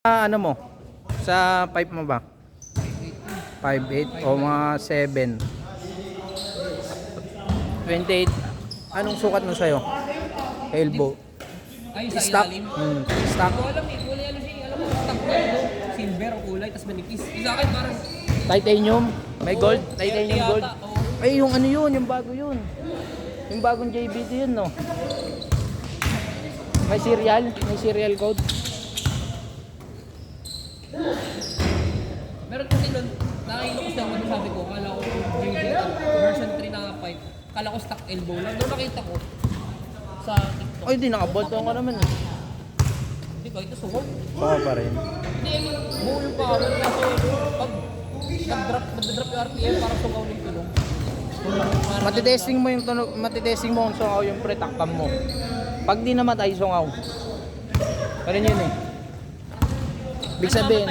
Ano mo? Sa pipe mo ba? 5'8 o mga 7. 28. Anong sukat mo sa'yo? Elbow. Ay, sa Stock. ilalim. Stock. Hindi ko alam eh. Kulay ano siya. Alam mo, stock na ano. Silver ang kulay, tapos manipis. Sa akin parang... Titanium. May gold. Titanium gold. yata, oo. Ay, yung ano yun. Yung bago yun. Yung bagong JBT yun, no? May serial. May serial code. Meron kasi nun, nakakita ko siya ano sabi ko, kala ko version 3 na pipe. Kala ko stock elbow lang. Doon nakita ko sa TikTok. Ay, di nakabolto ka naman. Hindi ba, ito suhog. Oo pa rin. Hindi, I mean, buo yung power. Kaso pag nag-drop yung RPM, parang sugaw ng tulong. Matitesting mo yung tunog, matitesting mo kung sungaw yung pretakpan mo. Pag di namatay, sungaw. Ganun yun eh. Ibig sabihin,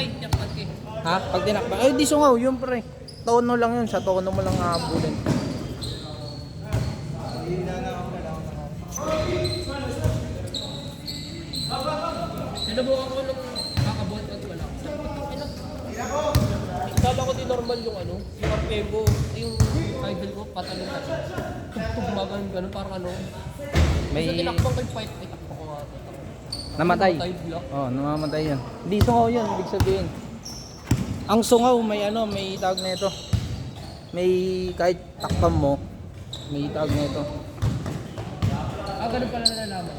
ha? Pag dinakpan, ay di sungaw, yun pre. Tono lang yun, sa tono mo lang hahabulin. Sinubukan ko nung kakabot at wala. Kala ko di normal yung ano, yung RPM ko, yung idol ko, patalon na. Tugtog ganun, parang ano. May So tinakbang ko yung fight, takbo ko nga. namatay. Bigla. Oh, namamatay yun. Hindi sungaw yun, ibig sabihin. Ang sungaw may ano, may tawag na ito. May kahit takpan mo, may tawag na ito. Ah, ganun pala nalalaman.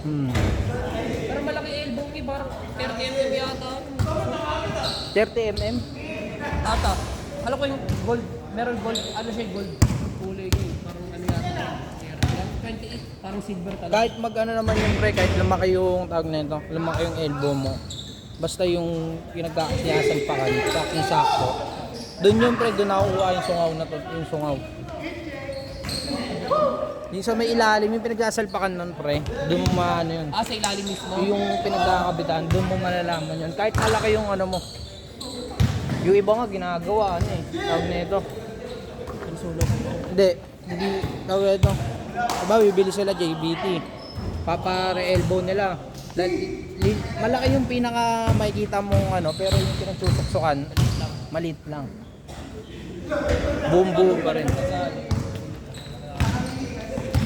Pero malaki elbow ni, parang 30 mm yata. 30 mm? Ata. Alam ko yung gold, meron gold, ano siya gold. Kulay ko eh, parang ano yata. 28, parang silver talaga. Kahit mag ano naman yung pre, kahit lumaki yung tawag na ito, lumaki yung elbow mo. Basta yung pinagkakasasalpakan, saktong sakto. Doon yung pre, doon nakukuha yung sungaw na to, yung sungaw. Yung sa may ilalim, yung pinagkasalpakan nun pre, doon mo maano yun. Ah, sa ilalim mismo? Yung pinagkakabitan, doon mo malalaman yun. Kahit malaki yung ano mo. Yung iba nga ginagawa, ano eh, tawag na ito. Konsulo. Hindi, tawag na ito. Diba, bibili sila JBT. Papare-elbow nila. Malaki yung pinaka makikita mong ano, pero yung pinagsusuksukan, maliit lang. Boom pa rin.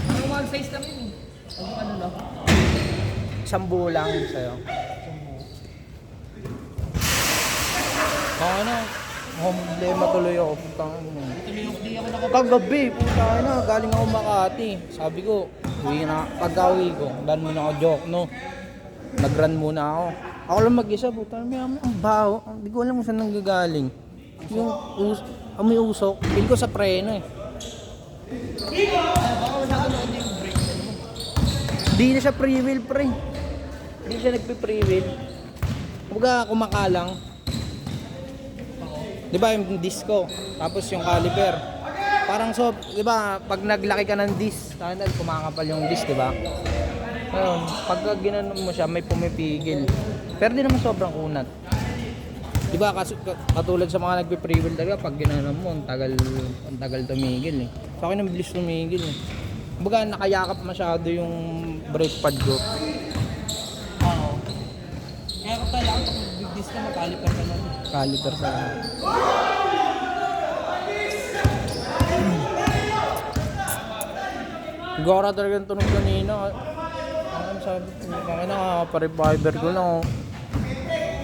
Parang one size lang yun eh. Ano lang? Isang buo lang sa'yo. Ano, problema tuloy ako. Putang ina. Tuloy yung di ako nakapag... Kagabi, putang ina, galing ako Makati. Sabi ko, uwi na, pag-uwi ko, dahil muna ako joke, no? Nag-run muna ako. Ako lang mag-isa, putang ina, ang baho. Hindi ko alam kung saan nanggagaling. Yung amoy usok, feel ko sa preno eh. Baka masyado na ano yung brake na naman. Hindi na siya pre-wheel, pre. Hindi siya nagpe-pre-wheel. Kumbaga, kumakalang. Di ba yung disco, tapos yung caliper. Parang so, di ba, pag naglaki ka ng disc, tanad kumakapal yung disc, di ba? Ngayon, pag ginanon mo siya, may pumipigil. Pero di naman sobrang kunat. Di ba, katulad sa mga nagpe-pre-wheel talaga, pag ginanon mo, ang tagal tumigil eh. Sa akin, ang bilis tumigil eh. Kumbaga, nakayakap masyado yung brake pad ko. Oo. Kaya kapag kailangan pag big-disc ka, mag-caliper ka na. Caliper sa Gora talaga yung tunog kanina. Ano sabi ko, bakit nakaka-reviver ko lang.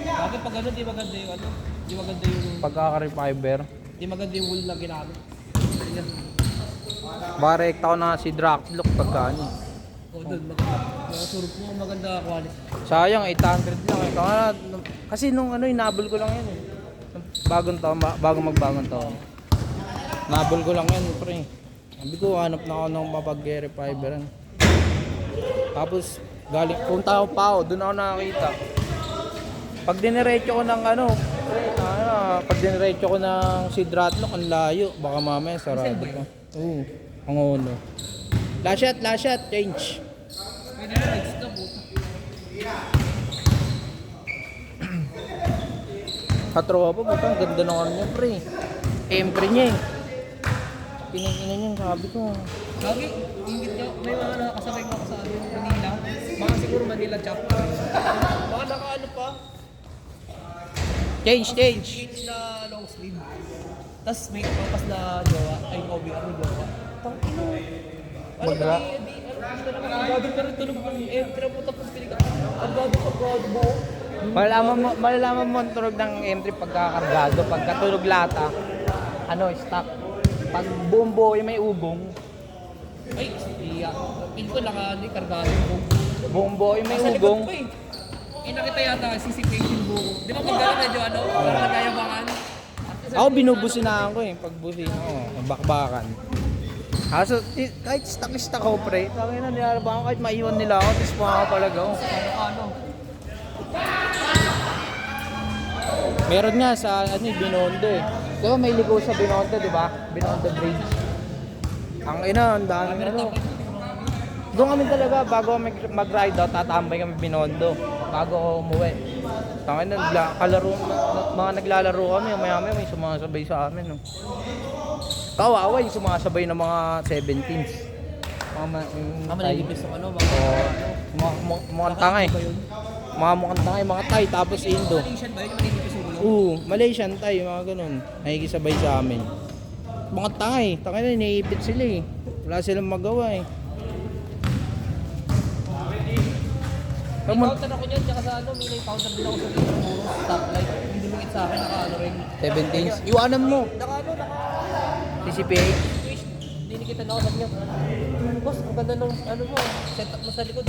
Bakit pag ano, di maganda yung ano? Di maganda yung... Pagkaka-reviver. Di maganda yung wool na ginamit. Ganyan. Barekta ko na si Draclock pagka ano. O doon, maganda. Surop mo, maganda quality. Sayang, 800 lang. Ito, kasi nung ano, inabol ko lang yan eh. Bagong taon, bago magbagong taon. Nabol ko lang yan, pre. Sabi ko, hanap na ako ng mapag-reviveran. Tapos, galing, punta ako pa ako, doon ako nakakita. Pag diniretso ko ng ano, pre, pag diniretso ko ng si Draclock, ang layo. Baka mamaya, sarado ko. Oo, ang uno. Last shot, change. Pwede na next na po. Katropa po, ang ganda ng ano niya, pre.Empre niya eh. Pinag-ina niya, sabi ko. Lagi, ingit niya. May mga nakasabay ko sa Manila. Baka siguro Manila chapter. Baka nakaano pa. Change. Gauge na long sleeve. Tapos may pampas na jowa, ay OBR na jowa. Tangino. Magra. Agado ka rin tulog ng M3 mo tapos pinigat. Agado buo. Malalaman mo ang tunog ng M3 pagkakargado, pagkatulog lata, stock. Pag buong buo yung may ugong, Ay, iya. Pin ko kargado ko. buong buo yung may Sa likod ugong. ko eh. Nakita yata sisipin yung buo. Di ba pag medyo parang nagayabangan? Ako binubusinahan ko pagbusin ako, bakbakan. Kaso kahit stuck ako pre, tangin na nilalaban ko kahit maiwan nila ako, tapos pumapalaga ako. Ano? Meron nga sa Binondo Diba may liko sa Binondo, di ba? Binondo Bridge. Ang ang dami Doon kami talaga, bago kami mag-ride out, tatambay kami Binondo. Bago ako umuwi. Tangin na, mga naglalaro kami, maya-maya may sumasabay sa amin. No? Kawawa yung sumasabay ng mga 17s. Manilipis ng Mukhang tanga Mukhang tanga mga Thai, tapos Indo. Malaysian ba yun? Manilipis yung ulo? Malaysian Thai, mga ganun. Nakikisabay sa amin. Mga tanga tanga na, iniipit sila Wala silang magawa May counter ako niyan, tsaka sa may counter din ako sa stoplight. Hindi dumikit sa akin, rin. 17s. Iwanan mo. CCPH. Dinikita na ako sa niya. Boss, ang ganda ng mo, setup mo sa likod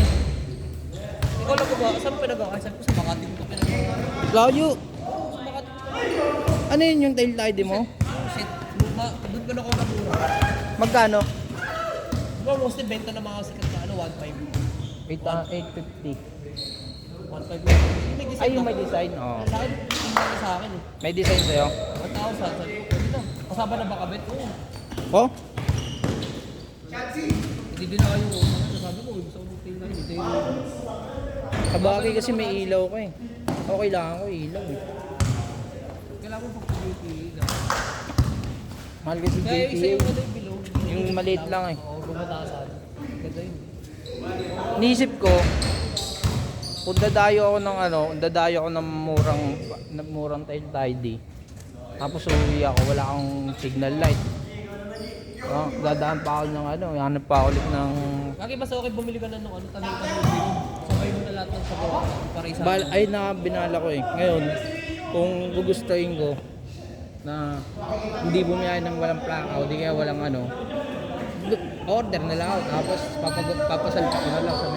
Ikaw lang ba? Saan mo pinagawa? Saan ko sa Makati ko pinagawa? Layo. Sa Makati ko. Ano yun yung tail ID mo? Shit, doon ko na ako nabura. Magkano? Diba mostly benta ng mga sikat na 1.5. 850. 1.5. Ay, yung may design. Oo. Lahat, hindi sa akin May design sa'yo? 1,000. Sabi ko, pwede na. Kasama na ba kabit? Oo. Oh? Hindi din ako yung sabi ko, gusto ko mag-tail na yun. Sabagay kasi may ilaw ko Okay lang ako ilaw Kailangan mo pag-PPA. Mahal kasi Kaya isa JPA. yung yung below. Yung maliit lang Oo, gumatasan. Ganda yun. Niisip ko, kung dadayo ako ng murang tail ID. Tapos uwi ako, wala akong signal light. Dadaan pa ako ng hanap pa ako ulit ng... Kagi mas okay bumili ka na nung tanay-tanay below. Sabay mo na lahat ng sabaw para isa. Binala ko Ngayon, kung gugustuhin ko na hindi bumiyay ng walang plaka o di kaya walang order na lang ako. Tapos papasalpa ko na lang sa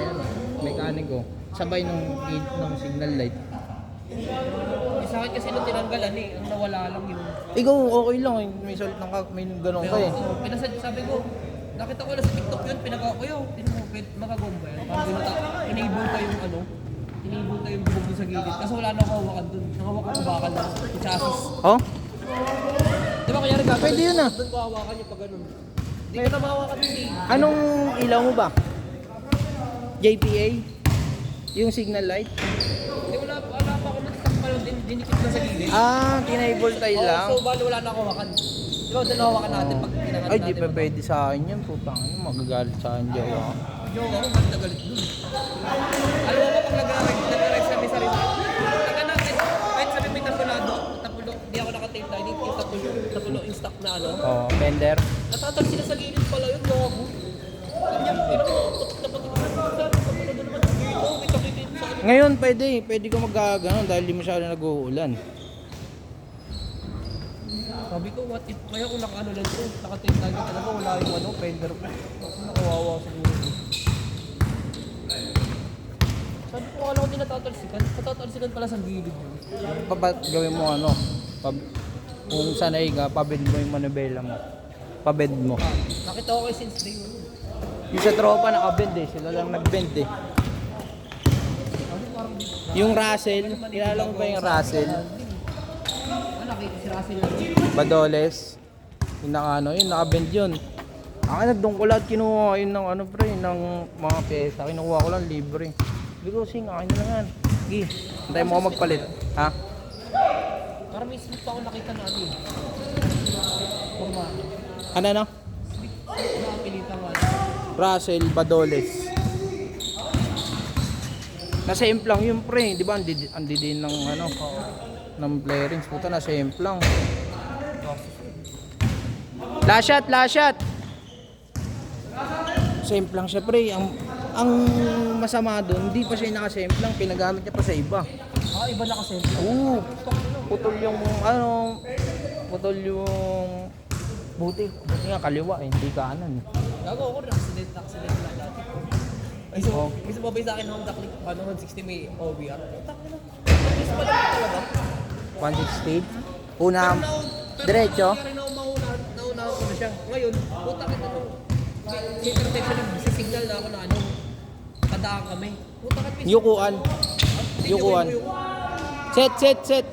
mekaniko. Sabay nung signal light. Sa akin kasi nung tinanggalan ang nawala lang yun. Ikaw okay lang may sulit ng may ganun ka Sabi ko, nakita ko na sa TikTok yun, pinagawa ko yun. Magagawin ba yan? Parang enable ka yung enable ka yung bubog sa gilid. Kasi wala na ako hawakan dun. Nakawakan ko bakal na. Yung chassis. Oh? Diba kanyari gagawin? Pwede yun Doon ko hawakan yung pag ganun. Hindi ko na mahawakan yun Anong ilaw mo ba? JPA? Yung signal light? Hindi ko na, wala pa ako nag-stop pa lang, dinikit na sa gilid. Kinable tayo lang. So bali wala na ako hawakan. Diba doon hawakan natin pag pinangat Ay, natin. di pa pwede sa akin yan. Putang magagalit sa akin jowa. Jowa ko, ba't nagalit dun? Alam mo ba pag nag-ride sa misa rin? Taga natin, kahit sabi may tapulo, di ako nakatape tayo, yung tapulo yung stock na Fender. Natatag sila sa gilid pala yun, no ako. Kanya, Ngayon, pwede ko magkaganon dahil di masyado nag-uulan. Sabi ko, what if, kaya kung naka lang ito, naka-tape tayo talaga, wala yung fender ko. Nakawawa siguro. Sabi ko, alam ko din natatalsikan pala sa gilid yun. Gawin mo kung sanay ka, pabed mo yung manubela mo. Pabed mo. Nakita ko kayo since day 1. Yung sa tropa nakabend sila lang nagbend Yung Russell, kilala mo ba yung Russell? Nakita si Russell. Badoles. Yung nakabend yun. Doon ko lahat kinuha yun ng ng mga pyesa. Kinuha ko lang libre. Sabi ko, akin na lang yan. Sige, hintay mo ako magpalit. Ha? Parang may slip pa ako nakita na Forma. Ano? Nakapilitan nga. Russell, Badoles. Nasa implang yung pre, di ba? Andi din ng ng flarings. Puta na, semplang. Last shot, last shot. Semplang siya pre. Ang masama doon, hindi pa siya nakasemplang, pinagamit niya pa sa iba. Ah, iba na kasi. Oo. Putol yung putol yung buti nga kaliwa eh, hindi kanan. Gago ako, accident lang dati. Ay, so, gusto mo ba sa akin Honda Click, 160 may OBR? Utak na lang. Gusto pa lang talaga. 160. Una, diretso. Kaya rin ako nauna ko na siya. Ngayon, utak ito nung sa intersection sa signal na ako na ano, kadaan kami. Utak at Yukuan. Yukuan. Set.